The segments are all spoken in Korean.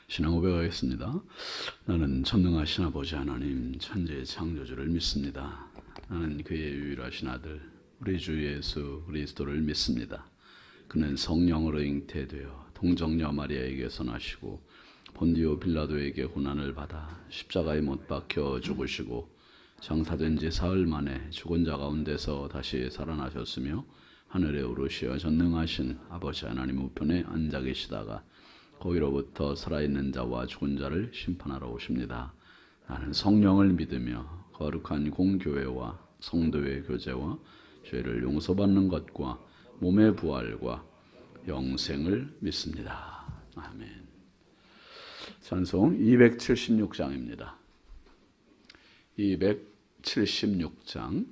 신앙 고백하겠습니다. 나는 전능하신 아버지 하나님 천지의 창조주를 믿습니다. 나는 그의 유일하신 아들 우리 주 예수 그리스도를 믿습니다. 그는 성령으로 잉태되어 동정녀 마리아에게서 나시고 본디오 빌라도에게 고난을 받아 십자가에 못 박혀 죽으시고 장사된 지 사흘 만에 죽은 자 가운데서 다시 살아나셨으며 하늘에 오르시어 전능하신 아버지 하나님 우편에 앉아 계시다가 거기로부터 살아있는 자와 죽은 자를 심판하러 오십니다. 나는 성령을 믿으며 거룩한 공교회와 성도의 교제와 죄를 용서받는 것과 몸의 부활과 영생을 믿습니다. 아멘. 찬송 276장입니다. 276장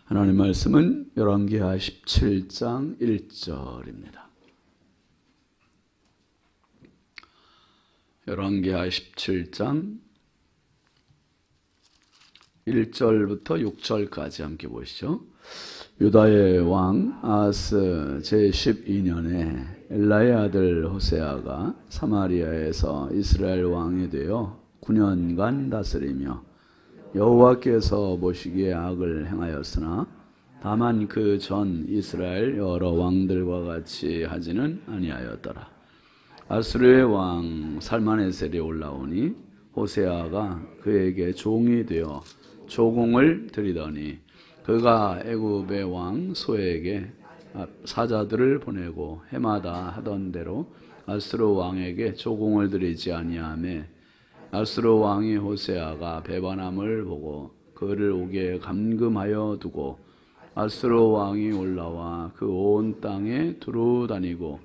하나님 말씀은 열왕기하 17장 1절입니다. 열왕기하 17장 1절부터 6절까지 함께 보시죠. 유다의 왕 아하스 제12년에 엘라의 아들 호세아가 사마리아에서 이스라엘 왕이 되어 9년간 다스리며 여호와께서 보시기에 악을 행하였으나 다만 그 전 이스라엘 여러 왕들과 같이 하지는 아니하였더라. 아수르의 왕 살마네셀이 올라오니 호세아가 그에게 종이 되어 조공을 드리더니 그가 애굽의 왕 소에게 사자들을 보내고 해마다 하던 대로 아수르 왕에게 조공을 드리지 아니하며 아수르 왕이 호세아가 배반함을 보고 그를 오게 감금하여 두고 아수르 왕이 올라와 그 온 땅에 두루 다니고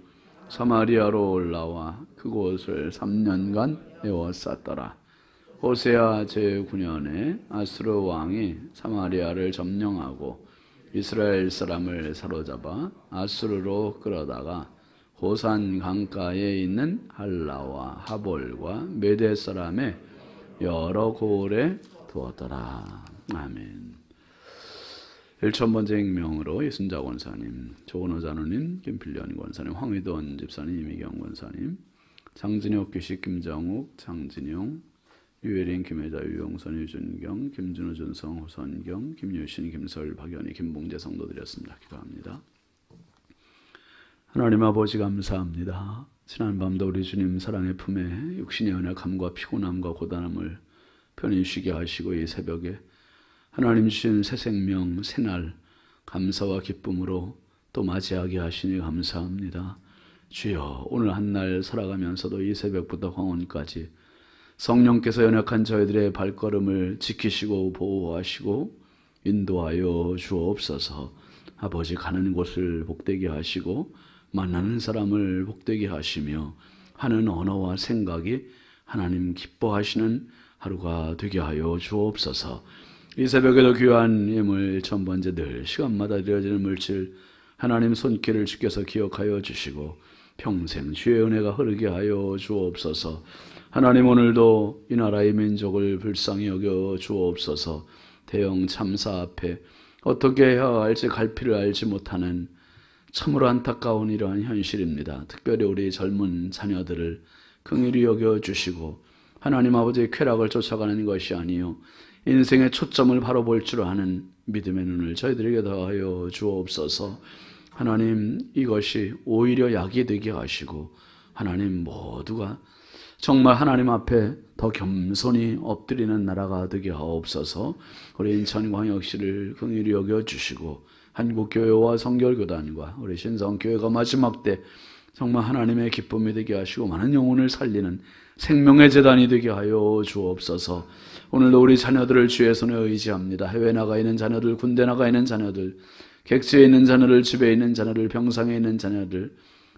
사마리아로 올라와 그곳을 3년간 에워쌌더라. 호세아 제9년에 아수르 왕이 사마리아를 점령하고 이스라엘 사람을 사로잡아 아수르로 끌어다가 고산 강가에 있는 할라와 하볼과 메대 사람의 여러 고을에 두었더라. 아멘. 1000번째 익명으로 이순자 권사님, 조은호 장로님, 김필련 권사님, 황의돈 집사님, 이미경 권사님, 장진혁 귀식, 김정욱, 장진용, 유혜린, 김혜자, 유용선, 유준경, 김준호, 준성, 호선경, 김유신, 김설, 박연희, 김봉재 성도드렸습니다. 기도합니다. 하나님 아버지 감사합니다. 지난밤도 우리 주님 사랑의 품에 육신의 연약함과 피곤함과 고단함을 편히 쉬게 하시고 이 새벽에 하나님 주신 새 생명, 새날 감사와 기쁨으로 또 맞이하게 하시니 감사합니다. 주여, 오늘 한 날 살아가면서도 이 새벽부터 황혼까지 성령께서 연약한 저희들의 발걸음을 지키시고 보호하시고 인도하여 주옵소서. 아버지, 가는 곳을 복되게 하시고 만나는 사람을 복되게 하시며 하는 언어와 생각이 하나님 기뻐하시는 하루가 되게 하여 주옵소서. 이 새벽에도 귀한 예물 1000번째 늘 시간마다 드려지는 물질 하나님 손길을 주께서 기억하여 주시고 평생 주의 은혜가 흐르게 하여 주옵소서. 하나님, 오늘도 이 나라의 민족을 불쌍히 여겨 주옵소서. 대형 참사 앞에 어떻게 해야 할지 갈피를 알지 못하는 참으로 안타까운 이러한 현실입니다. 특별히 우리 젊은 자녀들을 긍휼히 여겨 주시고 하나님 아버지의 쾌락을 쫓아가는 것이 아니요 인생의 초점을 바로 볼 줄 아는 믿음의 눈을 저희들에게 더하여 주옵소서. 하나님, 이것이 오히려 약이 되게 하시고 하나님 모두가 정말 하나님 앞에 더 겸손히 엎드리는 나라가 되게 하옵소서. 우리 인천광역시를 긍휼히 여겨주시고 한국교회와 성결교단과 우리 신성교회가 마지막 때 정말 하나님의 기쁨이 되게 하시고 많은 영혼을 살리는 생명의 재단이 되게 하여 주옵소서. 오늘도 우리 자녀들을 주의 손에 의지합니다. 해외 나가 있는 자녀들, 군대 나가 있는 자녀들, 객지에 있는 자녀들, 집에 있는 자녀들, 병상에 있는 자녀들,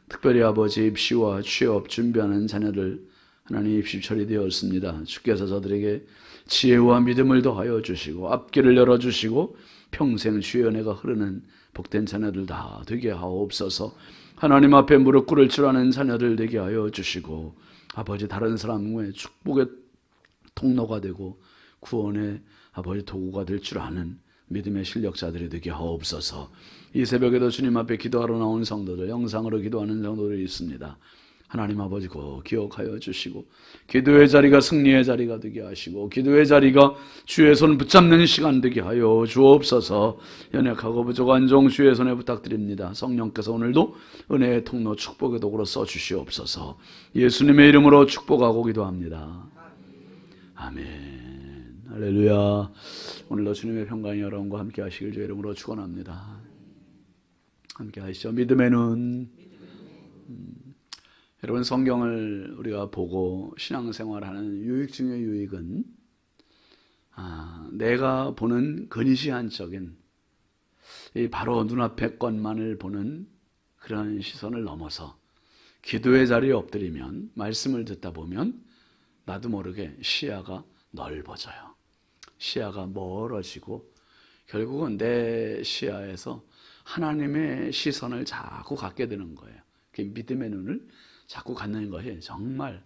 특별히 아버지 입시와 취업 준비하는 자녀들, 하나님 입시 처리되었습니다. 주께서 저들에게 지혜와 믿음을 더하여 주시고 앞길을 열어주시고 평생 주의 은혜가 흐르는 복된 자녀들 다 되게 하옵소서. 하나님 앞에 무릎 꿇을 줄 아는 자녀들 되게 하여 주시고 아버지, 다른 사람의 축복의 통로가 되고 구원의 아버지 도구가 될 줄 아는 믿음의 실력자들이 되게 하옵소서. 이 새벽에도 주님 앞에 기도하러 나온 성도들, 영상으로 기도하는 성도들이 있습니다. 하나님 아버지 꼭 기억하여 주시고 기도의 자리가 승리의 자리가 되게 하시고 기도의 자리가 주의 손 붙잡는 시간 되게 하여 주옵소서. 연약하고 부족한 종 주의 손에 부탁드립니다. 성령께서 오늘도 은혜의 통로 축복의 도구로 써주시옵소서. 예수님의 이름으로 축복하고 기도합니다. 아멘. 할렐루야. 오늘도 주님의 평강이 여러분과 함께 하시길 주의 이름으로 축원합니다. 함께 하시죠. 믿음의 눈. 여러분, 성경을 우리가 보고 신앙생활하는 유익 중의 유익은 내가 보는 근시안적인 바로 눈앞의 것만을 보는 그런 시선을 넘어서 기도의 자리에 엎드리면, 말씀을 듣다 보면 나도 모르게 시야가 넓어져요. 시야가 멀어지고 결국은 내 시야에서 하나님의 시선을 자꾸 갖게 되는 거예요. 그 믿음의 눈을 자꾸 갖는 것이 정말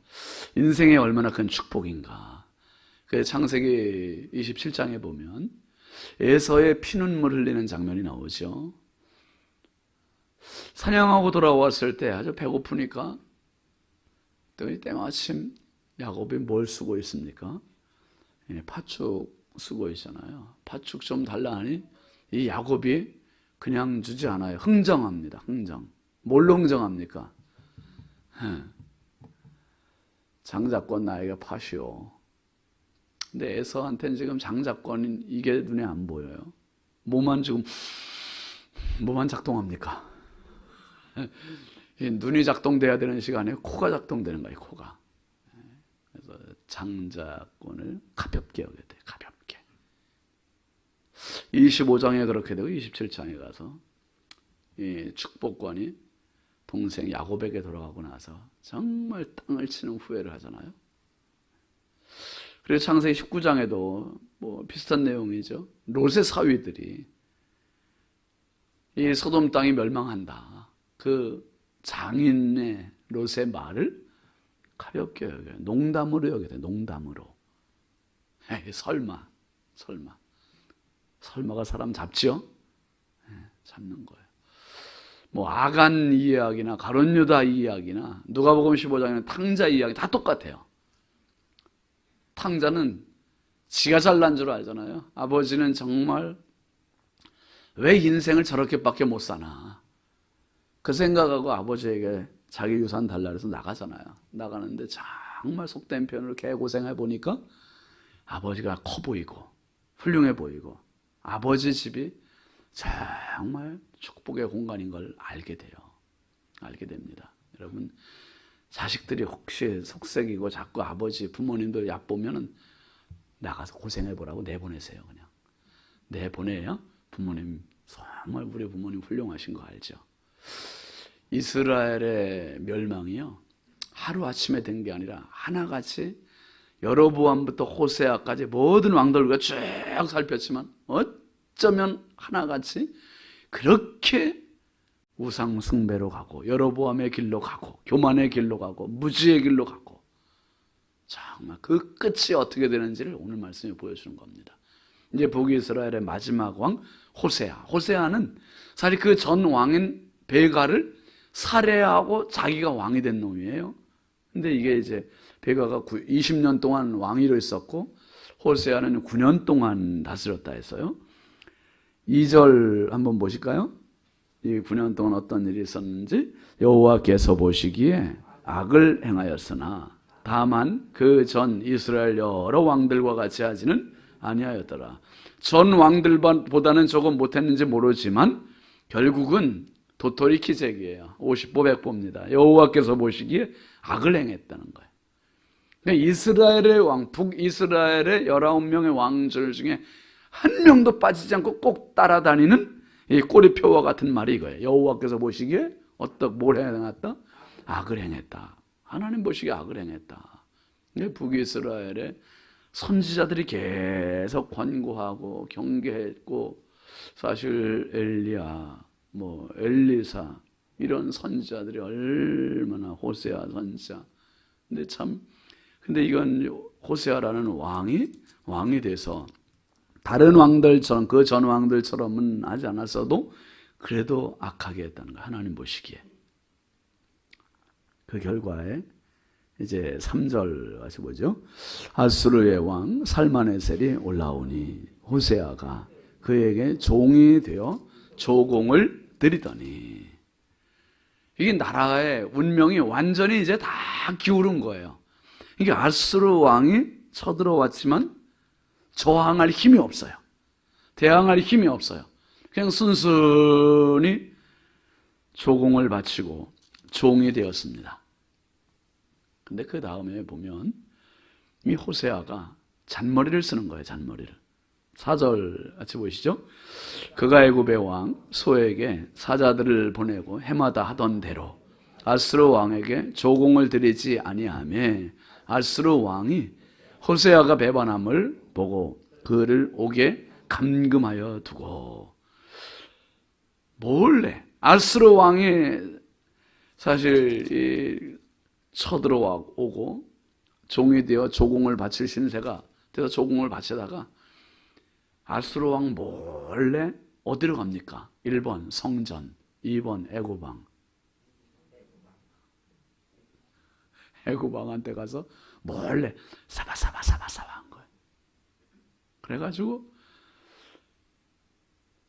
인생에 얼마나 큰 축복인가. 그 창세기 27장에 보면 에서의 피눈물 흘리는 장면이 나오죠. 사냥하고 돌아왔을 때 아주 배고프니까 또 때마침 야곱이 뭘 쓰고 있습니까? 팥죽 쓰고 있잖아요. 팥죽 좀 달라 하니 이 야곱이 그냥 주지 않아요. 흥정합니다. 흥정. 뭘로 흥정합니까? 장자권 나에게 파시오. 근데 에서한테는 지금 장자권인 이게 눈에 안 보여요. 뭐만 작동합니까? 눈이 작동돼야 되는 시간에 코가 작동되는 거예요. 코가. 그래서 장자권을 가볍게 여겨야 돼요. 가볍게. 25장에 그렇게 되고 27장에 가서 이 축복권이 동생 야곱에게 돌아가고 나서 정말 땅을 치는 후회를 하잖아요. 그래서 창세기 19장에도 뭐 비슷한 내용이죠. 롯의 사위들이 이 소돔 땅이 멸망한다, 그 장인의 롯의 말을 가볍게 여겨요. 농담으로 여겨야 돼요. 농담으로. 에이, 설마가 사람 잡지요? 잡는 거예요. 뭐 아간 이야기나 가룟 유다 이야기나 누가복음 15장에는 탕자 이야기 다 똑같아요. 탕자는 지가 잘난 줄 알잖아요. 아버지는 정말 왜 인생을 저렇게밖에 못 사나, 그 생각하고 아버지에게 자기 유산 달라 그래서 나가잖아요. 나가는데 정말 속된 표현으로 개고생해 보니까 아버지가 커 보이고 훌륭해 보이고 아버지 집이 정말 축복의 공간인 걸 알게 됩니다. 여러분, 자식들이 혹시 속색이고 자꾸 아버지 부모님들 얕보면은 나가서 고생해보라고 내보내세요. 그냥 내보내야 부모님, 정말 우리 부모님 훌륭하신 거 알죠? 이스라엘의 멸망이요, 하루아침에 된 게 아니라 하나같이 여로보암부터 호세아까지 모든 왕들과 쭉 살폈지만 어쩌면 하나같이 그렇게 우상 숭배로 가고 여로보암의 길로 가고 교만의 길로 가고 무지의 길로 가고, 정말 그 끝이 어떻게 되는지를 오늘 말씀이 보여주는 겁니다. 이제 북이스라엘의 마지막 왕 호세아는 사실 그 전 왕인 베가를 살해하고 자기가 왕이 된 놈이에요. 근데 이게 이제 베가가 20년 동안 왕위로 있었고 호세아는 9년 동안 다스렸다 했어요. 2절 한번 보실까요? 이 9년 동안 어떤 일이 있었는지. 여호와께서 보시기에 악을 행하였으나 다만 그 전 이스라엘 여러 왕들과 같이 하지는 아니하였더라. 전 왕들보다는 조금 못했는지 모르지만 결국은 도토리키잭이에요. 50보 100보입니다. 여호와께서 보시기에 악을 행했다는 거예요. 그러니까 이스라엘의 왕, 북이스라엘의 19명의 왕들 중에 한 명도 빠지지 않고 꼭 따라다니는 이 꼬리표와 같은 말이 이거예요. 여호와께서 보시기에 뭘 행했다? 악을 행했다. 하나님 보시기에 악을 행했다. 북이스라엘의 선지자들이 계속 권고하고 경계했고, 사실 엘리야, 엘리사 이런 선지자들이 얼마나, 호세아 선지자. 근데 이건 호세아라는 왕이 돼서 다른 왕들처럼, 그 전 왕들처럼은 하지 않았어도 그래도 악하게 했다는 거예요. 하나님 보시기에. 그 결과에 이제 3절 같이 보죠. 아수르의 왕 살마네셀이 올라오니 호세아가 그에게 종이 되어 조공을 드리더니, 이게 나라의 운명이 완전히 이제 다 기울은 거예요. 이게 아수르 왕이 쳐들어왔지만 저항할 힘이 없어요. 대항할 힘이 없어요. 그냥 순순히 조공을 바치고 종이 되었습니다. 근데 그 다음에 보면 이 호세아가 잔머리를 쓰는 거예요. 잔머리를. 4절 같이 보시죠. 그가 애굽의 왕 소에게 사자들을 보내고 해마다 하던 대로 아수르 왕에게 조공을 드리지 아니하며 아수르 왕이 호세아가 배반함을 보고 그를 옥에 감금하여 두고, 몰래 아수르 왕이 사실 쳐들어오고 종이 되어 조공을 바칠 신세가 돼서 조공을 바치다가 아수르 왕 몰래 어디로 갑니까? 1번 성전, 2번 애굽왕. 애굽왕한테 가서 몰래 사바사바 한 거예요. 그래가지고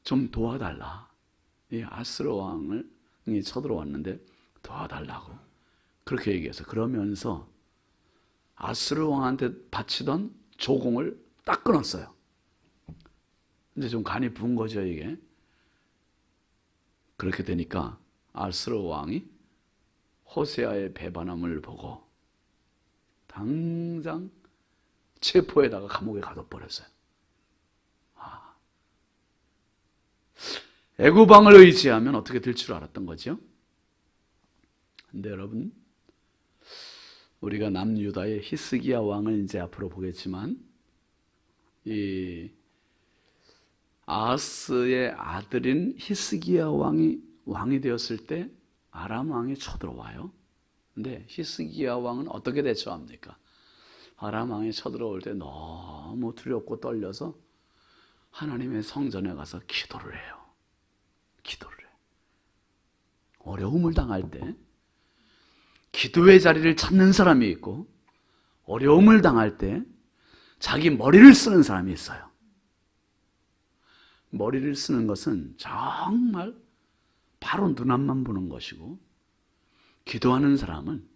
좀 도와달라. 이 아수르 왕이 쳐들어왔는데 도와달라고 그렇게 얘기해서, 그러면서 아수르 왕한테 바치던 조공을 딱 끊었어요. 이제 좀 간이 부은 거죠, 이게. 그렇게 되니까 아수르 왕이 호세아의 배반함을 보고 당장 체포에다가 감옥에 가둬버렸어요. 애굽 왕을 의지하면 어떻게 될 줄 알았던 거죠? 근데 여러분, 우리가 남유다의 히스기야 왕을 이제 앞으로 보겠지만, 이 아하스의 아들인 히스기야 왕이 되었을 때 아람 왕이 쳐들어와요. 근데 히스기야 왕은 어떻게 대처합니까? 아람 왕이 쳐들어올 때 너무 두렵고 떨려서 하나님의 성전에 가서 기도를 해요. 기도를 해요. 어려움을 당할 때 기도의 자리를 찾는 사람이 있고, 어려움을 당할 때 자기 머리를 쓰는 사람이 있어요. 머리를 쓰는 것은 정말 바로 눈앞만 보는 것이고, 기도하는 사람은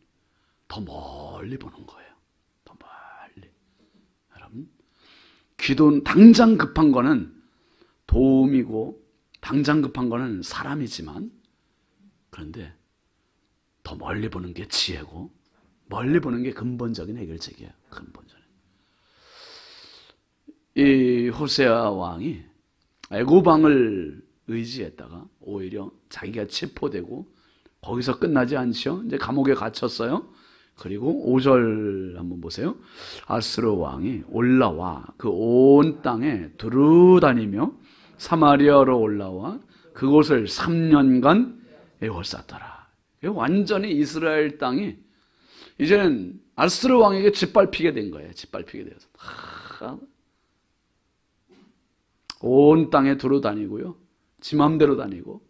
더 멀리 보는 거예요. 더 멀리. 여러분, 기도는 당장 급한 거는 도움이고, 당장 급한 거는 사람이지만, 그런데 더 멀리 보는 게 지혜고, 멀리 보는 게 근본적인 해결책이에요. 근본적인. 이 호세아 왕이 애굽 왕을 의지했다가 오히려 자기가 체포되고, 거기서 끝나지 않죠. 이제 감옥에 갇혔어요. 그리고 5절 한번 보세요. 아스루 왕이 올라와 그 온 땅에 두루다니며 사마리아로 올라와 그곳을 3년간 에워쌌더라. 완전히 이스라엘 땅이 이제는 아스루 왕에게 짓밟히게 된 거예요. 짓밟히게 되어서 온 땅에 두루다니고요, 지 맘대로 다니고,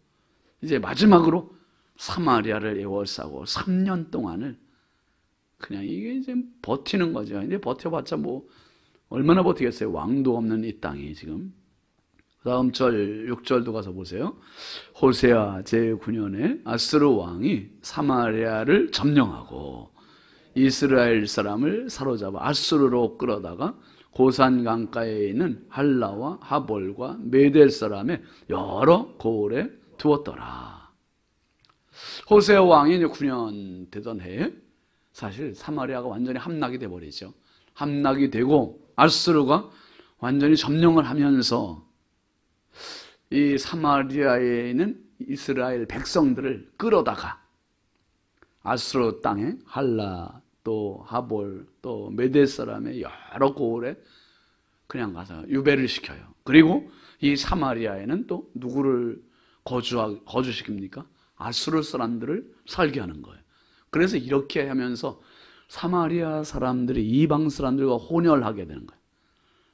이제 마지막으로 사마리아를 에워싸고 3년 동안을 그냥 이게 이제 버티는 거죠. 이제 버텨봤자 뭐 얼마나 버티겠어요. 왕도 없는 이 땅이 지금. 다음 절 6절도 가서 보세요. 호세아 제9년에 아스루 왕이 사마리아를 점령하고 이스라엘 사람을 사로잡아 아수르로 끌어다가 고산 강가에 있는 할라와 하볼과 메델 사람의 여러 고을에 두었더라. 호세아 왕이 이제 9년 되던 해에 사실 사마리아가 완전히 함락이 돼버리죠. 함락이 되고 아수르가 완전히 점령을 하면서 이 사마리아에 있는 이스라엘 백성들을 끌어다가 아수르 땅에 할라 또 하볼 또 메대 사람의 여러 고을에 그냥 가서 유배를 시켜요. 그리고 이 사마리아에는 또 누구를 거주시킵니까? 아수르 사람들을 살게 하는 거예요. 그래서 이렇게 하면서 사마리아 사람들이 이방 사람들과 혼혈하게 되는 거예요.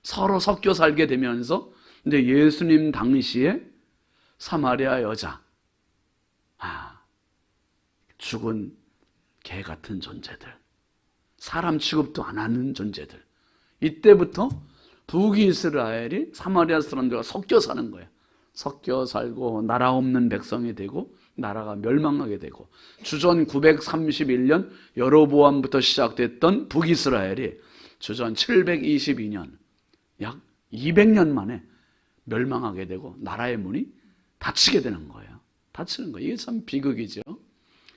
서로 섞여 살게 되면서 이제 예수님 당시에 사마리아 여자, 죽은 개 같은 존재들, 사람 취급도 안 하는 존재들, 이때부터 북이스라엘이 사마리아 사람들과 섞여 사는 거예요. 섞여 살고 나라 없는 백성이 되고 나라가 멸망하게 되고, 주전 931년 여로보암부터 시작됐던 북이스라엘이 주전 722년 약 200년 만에 멸망하게 되고 나라의 문이 닫히게 되는 거예요. 닫히는 거예요. 이게 참 비극이죠.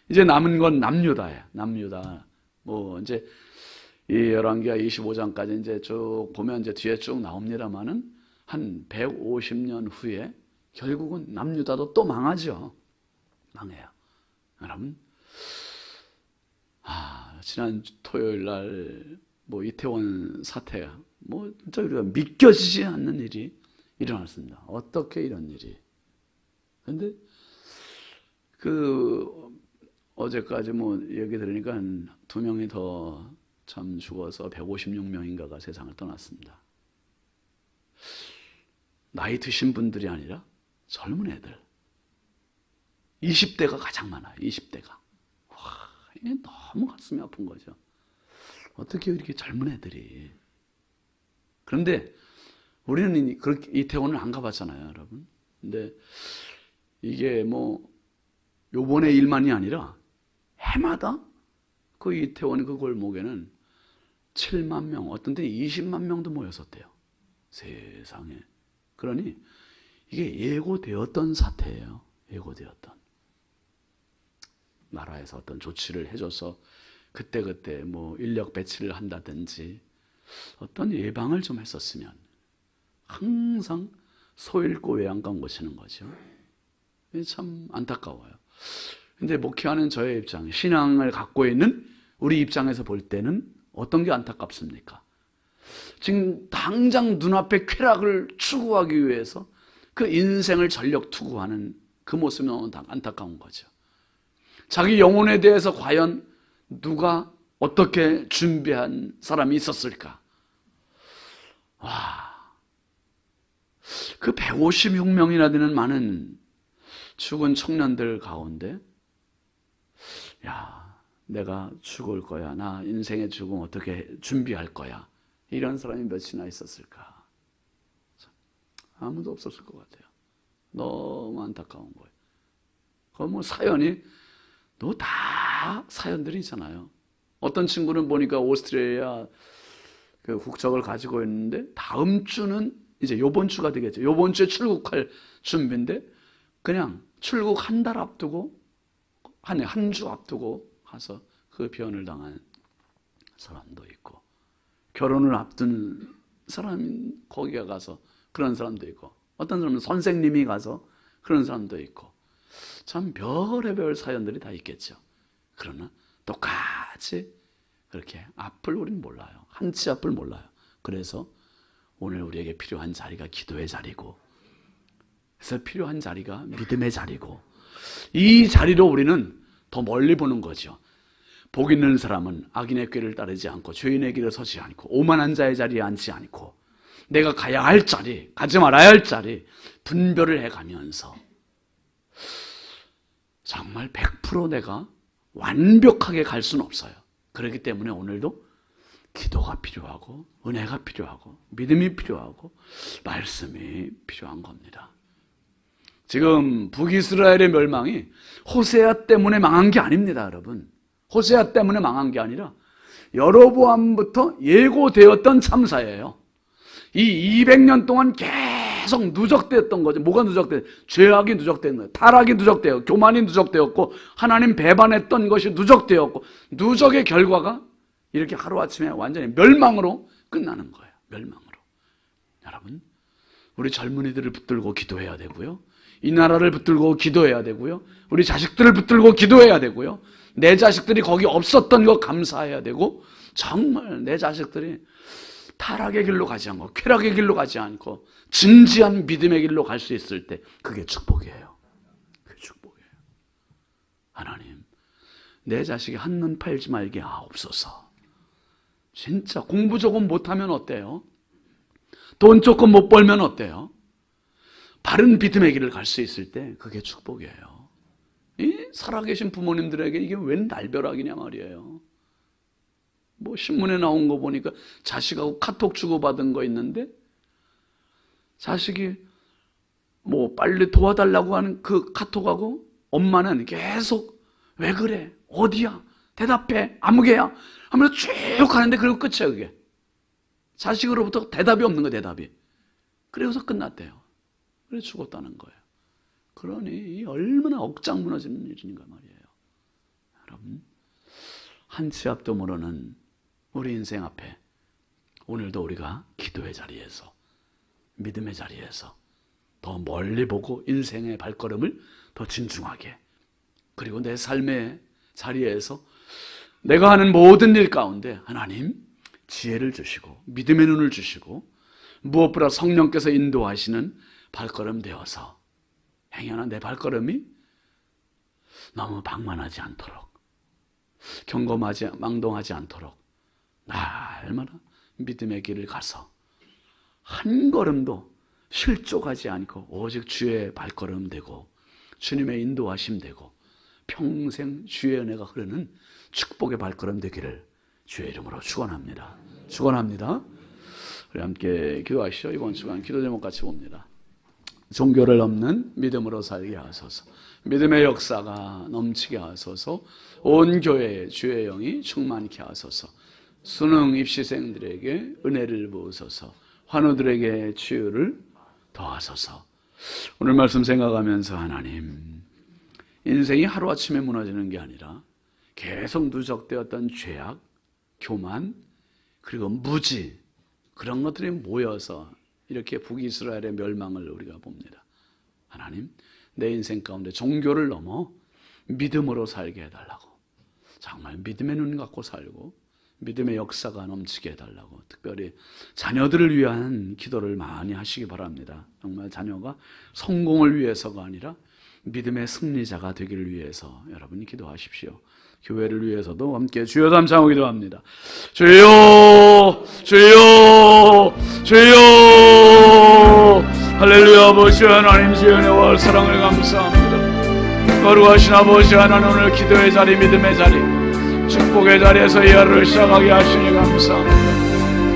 이제 남은 건 남유다예요. 남유다. 뭐 이제 이 열왕기하 25장까지 이제 쭉 보면 이제 뒤에 쭉 나옵니다만은 한 150년 후에 결국은 남유다도 또 망하죠. 망해요. 여러분, 지난 토요일 날 뭐 이태원 사태가 뭐 진짜 우리가 믿겨지지 않는 일이 일어났습니다. 어떻게 이런 일이? 근데 어제까지 뭐 얘기 들으니까 2명이 더 참 죽어서 156명인가가 세상을 떠났습니다. 나이 드신 분들이 아니라 젊은 애들. 20대가 가장 많아요. 20대가. 와, 이게 너무 가슴이 아픈 거죠. 어떻게 이렇게 젊은 애들이. 그런데 우리는 그렇게 이태원을 안 가봤잖아요, 여러분. 근데 이게 뭐 요번의 일만이 아니라 해마다 그 이태원 그 골목에는 7만 명, 어떤 때 20만 명도 모였었대요. 세상에. 그러니 이게 예고되었던 사태예요. 예고되었던. 나라에서 어떤 조치를 해줘서 그때그때 뭐 인력 배치를 한다든지 어떤 예방을 좀 했었으면. 항상 소 잃고 외양간 고치는 거죠. 참 안타까워요. 근데 목회하는 저의 입장, 신앙을 갖고 있는 우리 입장에서 볼 때는 어떤 게 안타깝습니까? 지금 당장 눈앞에 쾌락을 추구하기 위해서 그 인생을 전력 투구하는 그 모습이 너무 안타까운 거죠. 자기 영혼에 대해서 과연 누가 어떻게 준비한 사람이 있었을까? 와, 그 156명이나 되는 많은 죽은 청년들 가운데, 야, 내가 죽을 거야, 나 인생의 죽음 어떻게 준비할 거야, 이런 사람이 몇이나 있었을까? 아무도 없었을 것 같아요. 너무 안타까운 거예요. 그 뭐 사연이 또 다 사연들이 있잖아요. 어떤 친구는 보니까 오스트레일리아 그 국적을 가지고 있는데 다음 주는 이제 요번 주가 되겠죠. 요번 주에 출국할 준비인데 그냥 출국 한 달 앞두고 한 주 앞두고 가서 그 변을 당한 사람도 있고, 결혼을 앞둔 사람이 거기에 가서 그런 사람도 있고, 어떤 사람은 선생님이 가서 그런 사람도 있고, 참 별의별 사연들이 다 있겠죠. 그러나 똑같이 그렇게 앞을 우리는 몰라요. 한치 앞을 몰라요. 그래서 오늘 우리에게 필요한 자리가 기도의 자리고, 그래서 필요한 자리가 믿음의 자리고, 이 자리로 우리는 더 멀리 보는 거죠. 복 있는 사람은 악인의 꾀를 따르지 않고 죄인의 길에 서지 않고 오만한 자의 자리에 앉지 않고 내가 가야 할 자리, 가지 말아야 할 자리 분별을 해가면서 정말 100% 내가 완벽하게 갈 수는 없어요. 그렇기 때문에 오늘도 기도가 필요하고 은혜가 필요하고 믿음이 필요하고 말씀이 필요한 겁니다. 지금 북이스라엘의 멸망이 호세아 때문에 망한 게 아닙니다, 여러분. 호세아 때문에 망한 게 아니라 여로보암부터 예고되었던 참사예요. 이 200년 동안 계속 누적되었던 거죠. 뭐가 누적돼요? 죄악이 누적된 거예요. 타락이 누적되었고, 교만이 누적되었고, 하나님 배반했던 것이 누적되었고, 누적의 결과가 이렇게 하루아침에 완전히 멸망으로 끝나는 거예요. 멸망으로. 여러분, 우리 젊은이들을 붙들고 기도해야 되고요. 이 나라를 붙들고 기도해야 되고요. 우리 자식들을 붙들고 기도해야 되고요. 내 자식들이 거기 없었던 거 감사해야 되고, 정말 내 자식들이 타락의 길로 가지 않고 쾌락의 길로 가지 않고 진지한 믿음의 길로 갈 수 있을 때 그게 축복이에요. 그게 축복이에요. 하나님, 내 자식이 한눈 팔지 말게 하옵소서. 진짜 공부 조금 못하면 어때요? 돈 조금 못 벌면 어때요? 바른 믿음의 길을 갈 수 있을 때 그게 축복이에요. 이 살아계신 부모님들에게 이게 웬 날벼락이냐 말이에요. 뭐 신문에 나온 거 보니까 자식하고 카톡 주고받은 거 있는데 자식이 뭐 빨리 도와달라고 하는 그 카톡하고 엄마는 계속 왜 그래? 어디야? 대답해. 아무개야? 하면서 쭉 가는데 그리고 끝이야 그게. 자식으로부터 대답이 없는 거야, 대답이. 그래서 끝났대요. 그래서 죽었다는 거예요. 그러니 얼마나 억장 무너지는 일인가 말이에요. 여러분, 한치 앞도 모르는 우리 인생 앞에 오늘도 우리가 기도의 자리에서 믿음의 자리에서 더 멀리 보고 인생의 발걸음을 더 진중하게, 그리고 내 삶의 자리에서 내가 하는 모든 일 가운데 하나님 지혜를 주시고 믿음의 눈을 주시고 무엇보다 성령께서 인도하시는 발걸음 되어서 행여나 내 발걸음이 너무 방만하지 않도록, 경검하지 망동하지 않도록 날마다 믿음의 길을 가서 한 걸음도 실족하지 않고 오직 주의 발걸음 되고 주님의 인도하심 되고 평생 주의 은혜가 흐르는 축복의 발걸음 되기를 주의 이름으로 축원합니다. 축원합니다. 우리 함께 기도하시죠. 이번 주간 기도 제목 같이 봅니다. 종교를 넘는 믿음으로 살게 하소서. 믿음의 역사가 넘치게 하소서. 온 교회에 주의 영이 충만케 하소서. 수능 입시생들에게 은혜를 부으소서. 환우들에게 치유를 더하소서. 오늘 말씀 생각하면서 하나님, 인생이 하루아침에 무너지는 게 아니라 계속 누적되었던 죄악, 교만, 그리고 무지, 그런 것들이 모여서 이렇게 북이스라엘의 멸망을 우리가 봅니다. 하나님, 내 인생 가운데 종교를 넘어 믿음으로 살게 해달라고, 정말 믿음의 눈 갖고 살고 믿음의 역사가 넘치게 해달라고, 특별히 자녀들을 위한 기도를 많이 하시기 바랍니다. 정말 자녀가 성공을 위해서가 아니라 믿음의 승리자가 되기를 위해서 여러분이 기도하십시오. 교회를 위해서도 함께 주여 담창하고 기도합니다. 주여, 주여, 주여. 할렐루야. 아버지 하나님, 주의 은혜와 사랑을 감사합니다. 거룩하신 아버지 하나님, 오늘 기도의 자리, 믿음의 자리, 축복의 자리에서 이 하루를 시작하게 하시니 감사합니다.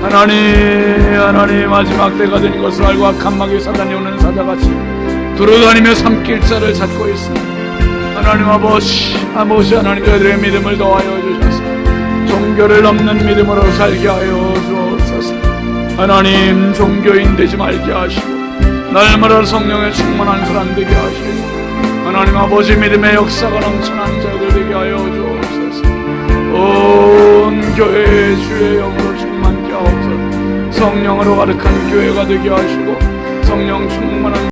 하나님, 마지막 때가 된 것을 알고 악한 마귀 사단이 오는 사자같이 두루다니며 삼킬 자를 찾고 있습니다. 하나님 아버지 하나님, 저희들의 믿음을 더하여 주셔서 종교를 넘는 믿음으로 살게 하여 주옵소서. 하나님, 종교인 되지 말게 하시고 날마다 성령의 충만한 사람 되게 하시고, 하나님 아버지 믿음의 역사가 넘쳐난 자들 되게 하여 주옵소서. 온 교회의 주의 영으로 충만케 하옵소서. 성령으로 가득한 교회가 되게 하시고 성령 충만한